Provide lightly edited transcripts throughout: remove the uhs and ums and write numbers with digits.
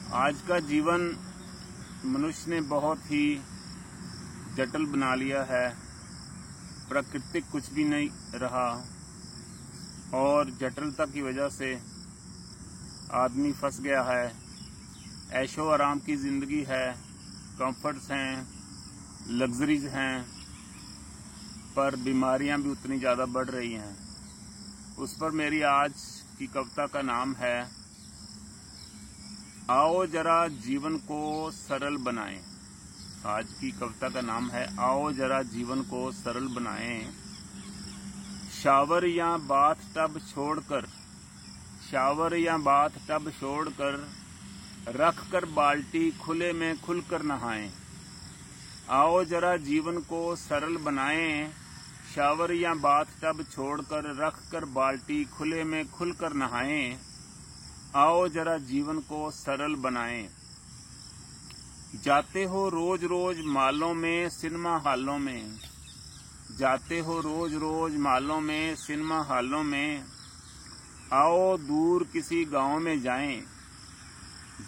आज का जीवन मनुष्य ने बहुत ही जटिल बना लिया है। प्राकृतिक कुछ भी नहीं रहा और जटिलता की वजह से आदमी फंस गया है। ऐशो आराम की ज़िंदगी है, कंफर्ट्स हैं, लग्जरीज हैं, पर बीमारियां भी उतनी ज़्यादा बढ़ रही हैं। उस पर मेरी आज की कविता का नाम है आओ जरा जीवन को सरल बनाएं। आज की कविता का नाम है आओ जरा जीवन को सरल बनाएं। शावर या बाथ टब छोड़कर रख कर बाल्टी खुले में खुलकर नहाएं। आओ जरा जीवन को सरल बनाएं। शावर या बाथ टब छोड़कर रख कर बाल्टी खुले में खुलकर नहाएं। आओ जरा जीवन को सरल बनाएं। जाते हो रोज रोज मालों में सिनेमा हालों में, जाते हो रोज रोज मालों में सिनेमा हालों में। आओ दूर किसी गांव में जाएं।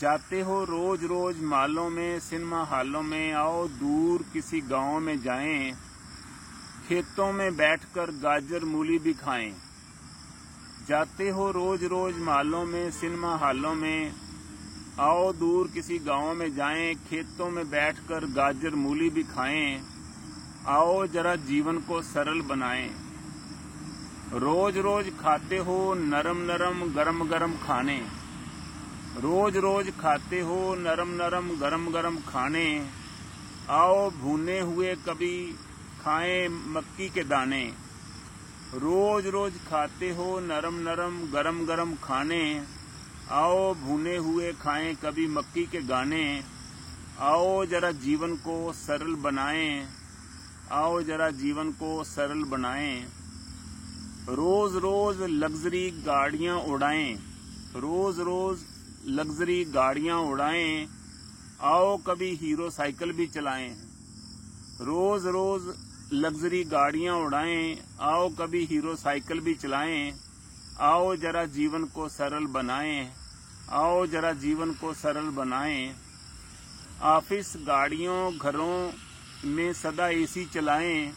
जाते हो रोज रोज मालों में सिनेमा हालों में। आओ दूर किसी गांव में जाएं। खेतों में बैठकर गाजर मूली भी खाएं। जाते हो रोज रोज मालों में सिनेमा हालों में। आओ दूर किसी गांव में जाएं। खेतों में बैठकर गाजर मूली भी खाएं। आओ जरा जीवन को सरल बनाएं। रोज रोज खाते हो नरम नरम गरम गरम खाने। रोज रोज खाते हो नरम नरम गरम गरम खाने। आओ भुने हुए कभी खाएं मक्की के दाने। रोज रोज खाते हो नरम नरम गरम गरम खाने। आओ भुने हुए खाएं कभी मक्की के गाने। आओ जरा जीवन को सरल बनाएं। आओ जरा जीवन को सरल बनाएं। रोज रोज लग्जरी गाड़ियां उड़ाएं। रोज रोज लग्जरी गाड़ियां उड़ाएं। आओ कभी हीरो साइकिल भी चलाएं। रोज रोज लग्जरी गाड़ियां उड़ाएं। आओ कभी हीरो साइकिल भी चलाएं। आओ जरा जीवन को सरल बनाएं। आओ जरा जीवन को सरल बनाएं। ऑफिस गाड़ियों घरों में सदा एसी चलाएं।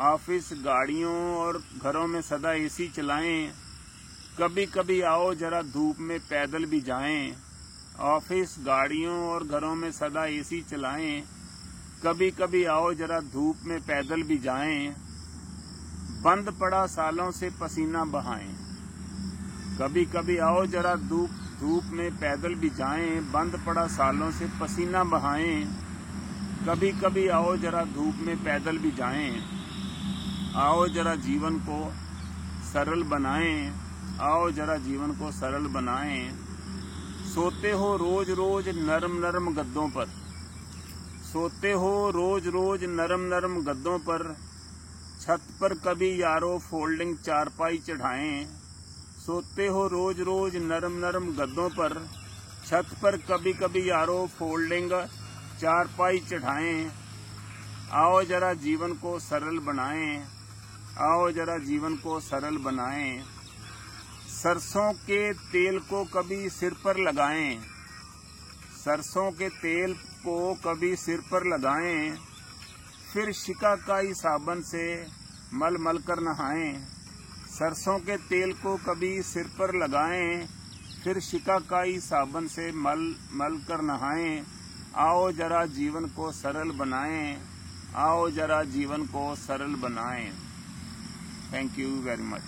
ऑफिस गाड़ियों और घरों में सदा एसी चलाएं। कभी कभी आओ जरा धूप में पैदल भी जाएं। ऑफिस गाड़ियों और घरों में सदा एसी चलाएं। कभी कभी आओ जरा धूप में पैदल भी जाएं। बंद पड़ा सालों से पसीना बहाएं। कभी कभी आओ जरा धूप में पैदल भी जाएं। बंद पड़ा सालों से पसीना बहाएं। कभी कभी आओ जरा धूप में पैदल भी जाएं। आओ जरा जीवन को सरल बनाएं। आओ जरा जीवन को सरल बनाएं। सोते हो रोज रोज नरम नरम गद्दों पर। सोते हो रोज रोज नरम नरम गद्दों पर। छत पर कभी यारो फोल्डिंग चारपाई चढ़ाएं। सोते हो रोज रोज नरम नरम गद्दों पर। छत पर कभी कभी यारो फोल्डिंग चारपाई चढ़ाएं। आओ जरा जीवन को सरल बनाएं। आओ जरा जीवन को सरल बनाएं। सरसों के तेल को कभी सिर पर लगाएं। सरसों के तेल को कभी सिर पर लगाएं। फिर शिकाकाई साबुन से मल मल कर नहाएं। सरसों के तेल को कभी सिर पर लगाएं। फिर शिकाकाई साबुन से मल मल कर नहाएं। आओ जरा जीवन को सरल बनाएं। आओ जरा जीवन को सरल बनाएं। Thank you very much.